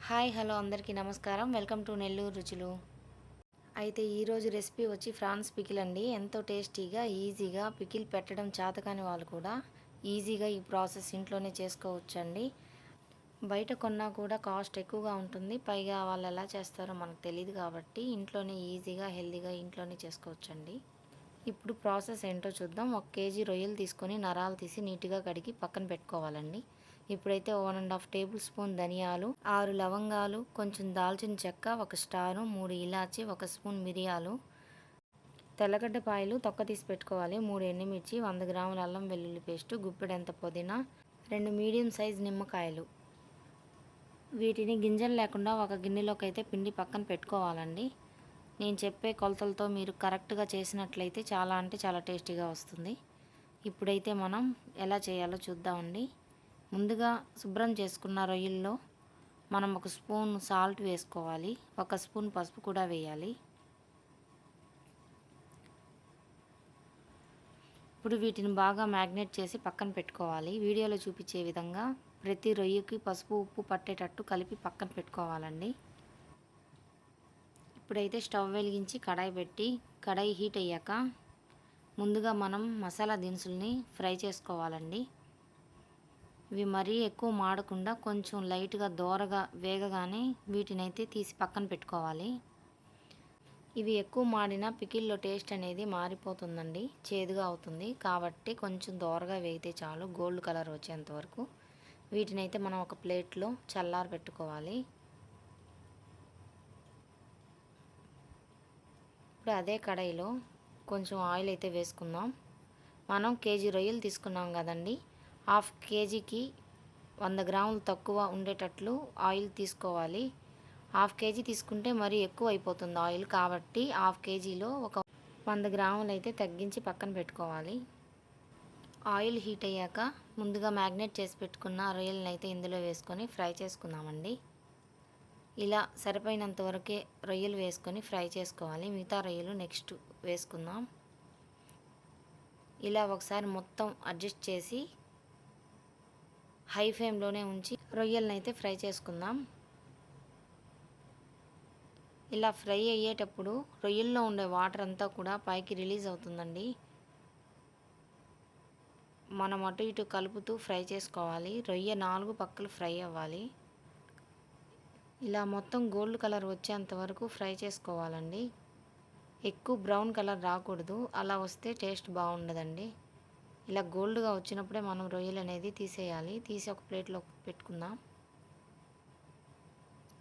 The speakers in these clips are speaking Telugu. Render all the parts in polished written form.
హాయ్ హలో అందరికీ నమస్కారం. వెల్కమ్ టు నెల్లూరు రుచులు. అయితే ఈరోజు రెసిపీ వచ్చి ఫ్రాన్స్ పికిల్ అండి. ఎంతో టేస్టీగా ఈజీగా పికిల్ పెట్టడం చేతకాని వాళ్ళు కూడా ఈజీగా ఈ ప్రాసెస్ ఇంట్లోనే చేసుకోవచ్చండి. బయట కొన్నా కూడా కాస్ట్ ఎక్కువగా ఉంటుంది. పైగా వాళ్ళు ఎలా చేస్తారో మనకు తెలియదు కాబట్టి ఇంట్లోనే ఈజీగా హెల్తీగా ఇంట్లోనే చేసుకోవచ్చండి. ఇప్పుడు ప్రాసెస్ ఏంటో చూద్దాం. 1 కేజీ రొయ్యలు తీసుకొని నరాలు తీసి నీట్గా కడిగి పక్కన పెట్టుకోవాలండి. ఇప్పుడైతే 1½ టేబుల్ స్పూన్ ధనియాలు, 6 లవంగాలు, కొంచెం దాల్చిన చెక్క, 1 స్టారు, 3 ఇలాచి, 1 స్పూన్ మిరియాలు, తెల్లగడ్డపాయలు తొక్క తీసి పెట్టుకోవాలి, 3 ఎండుమిర్చి, 100 గ్రాముల అల్లం వెల్లుల్లి పేస్టు, గుప్పెడంత పుదీనా, 2 మీడియం సైజ్ నిమ్మకాయలు. వీటిని గింజలు లేకుండా ఒక గిన్నెలోకి అయితే పిండి పక్కన పెట్టుకోవాలండి. నేను చెప్పే కొలతలతో మీరు కరెక్ట్గా చేసినట్లయితే చాలా అంటే చాలా టేస్టీగా వస్తుంది. ఇప్పుడైతే మనం ఎలా చేయాలో చూద్దామండి. ముందుగా శుభ్రం చేసుకున్న రొయ్యల్లో మనం 1 స్పూన్ సాల్ట్ వేసుకోవాలి, 1 స్పూన్ పసుపు కూడా వేయాలి. ఇప్పుడు వీటిని బాగా మ్యాగ్నేట్ చేసి పక్కన పెట్టుకోవాలి. వీడియోలో చూపించే విధంగా ప్రతి రొయ్యకి పసుపు ఉప్పు పట్టేటట్టు కలిపి పక్కన పెట్టుకోవాలండి. ఇప్పుడైతే స్టవ్ వెలిగించి కడాయి పెట్టి కడాయి హీట్ అయ్యాక ముందుగా మనం మసాలా దినుసుల్ని ఫ్రై చేసుకోవాలండి. ఇవి మరీ ఎక్కువ మాడకుండా కొంచెం లైట్గా దోరగా వేగగానే వీటినైతే తీసి పక్కన పెట్టుకోవాలి. ఇవి ఎక్కువ మాడిన పికిల్లో టేస్ట్ అనేది మారిపోతుందండి, చేదుగా అవుతుంది. కాబట్టి కొంచెం దోరగా వేగితే చాలు, గోల్డ్ కలర్ వచ్చేంత వరకు. వీటినైతే మనం ఒక ప్లేట్లో చల్లార పెట్టుకోవాలి. ఇప్పుడు అదే కడాయిలో కొంచెం ఆయిల్ అయితే వేసుకుందాం. మనం కేజీ రొయ్యలు తీసుకున్నాం కదండి, 1/2 కేజీకి 100 గ్రాములు తక్కువ ఉండేటట్లు ఆయిల్ తీసుకోవాలి. 1/2 కేజీ తీసుకుంటే మరీ ఎక్కువ అయిపోతుంది ఆయిల్, కాబట్టి 1/2 కేజీలో ఒక 100 గ్రాములు అయితే తగ్గించి పక్కన పెట్టుకోవాలి. ఆయిల్ హీట్ అయ్యాక ముందుగా మ్యాగ్నేట్ చేసి పెట్టుకున్న రొయ్యలను అయితే ఇందులో వేసుకొని ఫ్రై చేసుకుందామండి. ఇలా సరిపోయినంత వరకే రొయ్యలు వేసుకొని ఫ్రై చేసుకోవాలి. మిగతా రొయ్యలు నెక్స్ట్ వేసుకుందాం. ఇలా ఒకసారి మొత్తం అడ్జస్ట్ చేసి హై ఫ్లేమ్లోనే ఉంచి రొయ్యలను అయితే ఫ్రై చేసుకుందాం. ఇలా ఫ్రై అయ్యేటప్పుడు రొయ్యల్లో ఉండే వాటర్ అంతా కూడా పైకి రిలీజ్ అవుతుందండి. మనం అటు ఇటు కలుపుతూ ఫ్రై చేసుకోవాలి. రొయ్య 4 పక్కలు ఫ్రై అవ్వాలి. ఇలా మొత్తం గోల్డ్ కలర్ వచ్చేంత వరకు ఫ్రై చేసుకోవాలండి. ఎక్కువ బ్రౌన్ కలర్ రాకూడదు, అలా వస్తే టేస్ట్ బాగుండదండి. ఇలా గోల్డ్గా వచ్చినప్పుడే మనం రొయ్యలు అనేది తీసేయాలి. తీసి ఒక ప్లేట్లో పెట్టుకుందాం.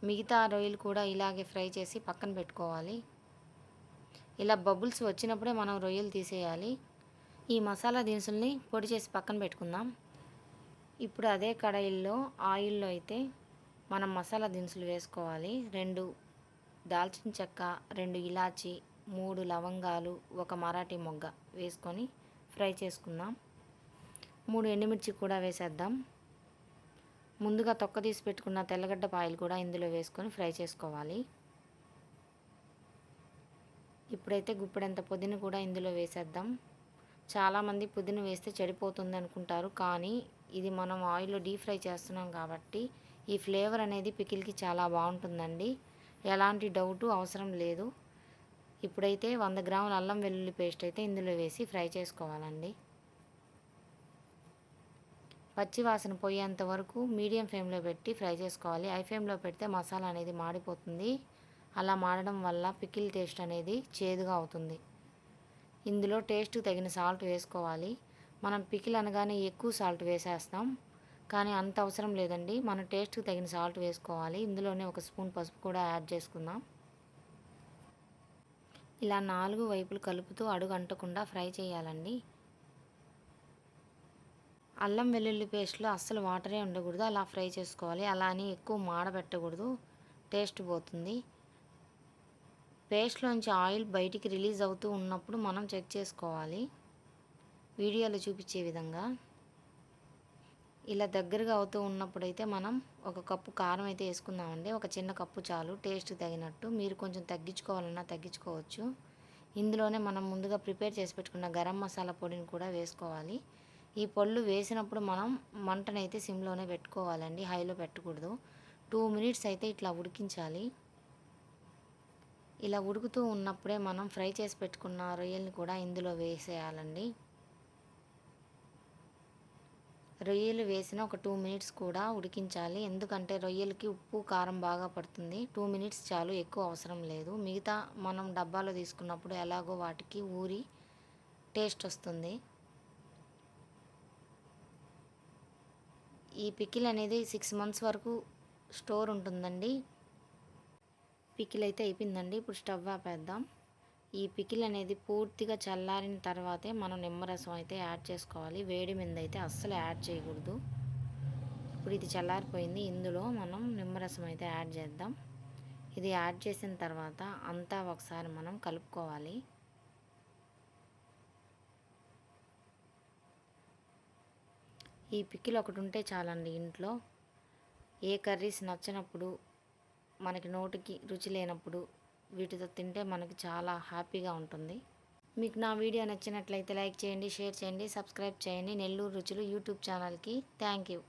మిగతా రొయ్యలు కూడా ఇలాగే ఫ్రై చేసి పక్కన పెట్టుకోవాలి. ఇలా బబుల్స్ వచ్చినప్పుడే మనం రొయ్యలు తీసేయాలి. ఈ మసాలా దినుసుల్ని పొడి చేసి పక్కన పెట్టుకుందాం. ఇప్పుడు అదే కడాయిల్లో ఆయిల్లో అయితే మనం మసాలా దినుసులు వేసుకోవాలి. 2 దాల్చిన చెక్క, 2 ఇలాచి, 3 లవంగాలు, 1 మరాఠీ మొగ్గ వేసుకొని ఫ్రై చేసుకుందాం. 3 ఎండుమిర్చి కూడా వేసేద్దాం. ముందుగా తొక్క తీసి పెట్టుకున్న తెల్లగడ్డపాయలు కూడా ఇందులో వేసుకొని ఫ్రై చేసుకోవాలి. ఇప్పుడైతే గుప్పెడంత పుదీనా కూడా ఇందులో వేసేద్దాం. చాలామంది పుదీనా వేస్తే చెడిపోతుంది అనుకుంటారు, కానీ ఇది మనం ఆయిల్లో డీప్ ఫ్రై చేస్తున్నాం కాబట్టి ఈ ఫ్లేవర్ అనేది పికిల్కి చాలా బాగుంటుందండి. ఎలాంటి డౌటు అవసరం లేదు. ఇప్పుడైతే 100 గ్రాముల అల్లం వెల్లుల్లి పేస్ట్ అయితే ఇందులో వేసి ఫ్రై చేసుకోవాలండి. పచ్చి వాసన పోయేంత వరకు మీడియం ఫ్లేమ్లో పెట్టి ఫ్రై చేసుకోవాలి. హై ఫ్లేమ్లో పెడితే మసాలా అనేది మాడిపోతుంది. అలా మాడడం వల్ల పికిల్ టేస్ట్ అనేది చేదుగా అవుతుంది. ఇందులో టేస్ట్కి తగిన సాల్ట్ వేసుకోవాలి. మనం పికిల్ అనగానే ఎక్కువ సాల్ట్ వేసేస్తాం, కానీ అంత అవసరం లేదండి. మన టేస్ట్కి తగిన సాల్ట్ వేసుకోవాలి. ఇందులోనే 1 స్పూన్ పసుపు కూడా యాడ్ చేసుకుందాం. ఇలా 4 వైపులు కలుపుతూ అడుగు అంటకుండా ఫ్రై చేయాలండి. అల్లం వెల్లుల్లి పేస్ట్లో అస్సలు వాటరే ఉండకూడదు, అలా ఫ్రై చేసుకోవాలి. అలా అని ఎక్కువ మాడబెట్టకూడదు, టేస్ట్ పోతుంది. పేస్ట్లోంచి ఆయిల్ బయటికి రిలీజ్ అవుతూ ఉన్నప్పుడు మనం చెక్ చేసుకోవాలి. వీడియోలో చూపించే విధంగా ఇలా దగ్గరగా అవుతూ ఉన్నప్పుడైతే మనం 1 కప్పు కారం అయితే వేసుకుందామండి. ఒక చిన్న కప్పు చాలు, టేస్ట్ తగినట్టు. మీరు కొంచెం తగ్గించుకోవాలన్నా తగ్గించుకోవచ్చు. ఇందులోనే మనం ముందుగా ప్రిపేర్ చేసి పెట్టుకున్న గరం మసాలా పొడిని కూడా వేసుకోవాలి. ఈ పొళ్ళు వేసినప్పుడు మనం మంటనైతే సిమ్లోనే పెట్టుకోవాలండి, హైలో పెట్టకూడదు. 2 మినిట్స్ అయితే ఇట్లా ఉడికించాలి. ఇలా ఉడుకుతూ ఉన్నప్పుడే మనం ఫ్రై చేసి పెట్టుకున్న రొయ్యల్ని కూడా ఇందులో వేసేయాలండి. రొయ్యలు వేసిన ఒక 2 మినిట్స్ కూడా ఉడికించాలి. ఎందుకంటే రొయ్యలకి ఉప్పు, కారం బాగా పడుతుంది. 2 మినిట్స్ చాలు, ఎక్కువ అవసరం లేదు. మిగతా మనం డబ్బాలో తీసుకున్నప్పుడు ఎలాగో వాటికి ఊరి టేస్ట్ వస్తుంది. ఈ పికిల్ అనేది 6 మంత్స్ వరకు స్టోర్ ఉంటుందండి. పికిల్ అయితే అయిపోయిందండి. ఇప్పుడు స్టవ్ ఆపేద్దాం. ఈ పికిల్ అనేది పూర్తిగా చల్లారిన తర్వాతే మనం నిమ్మరసం అయితే యాడ్ చేసుకోవాలి. వేడి మీద అయితే అస్సలు యాడ్ చేయకూడదు. ఇప్పుడు ఇది చల్లారిపోయింది. ఇందులో మనం నిమ్మరసం అయితే యాడ్ చేద్దాం. ఇది యాడ్ చేసిన తర్వాత అంతా ఒకసారి మనం కలుపుకోవాలి. ఈ పికిల్ ఒకటి ఉంటే చాలండి ఇంట్లో. ఏ కర్రీస్ నచ్చినప్పుడు, మనకి నోటికి రుచి లేనప్పుడు వీటితో తింటే మనకి చాలా హ్యాపీగా ఉంటుంది. మీకు నా వీడియో నచ్చినట్లయితే లైక్ చేయండి, షేర్ చేయండి, సబ్స్క్రైబ్ చేయండి. నెల్లూరు రుచులు యూట్యూబ్ ఛానల్కి. Thank you.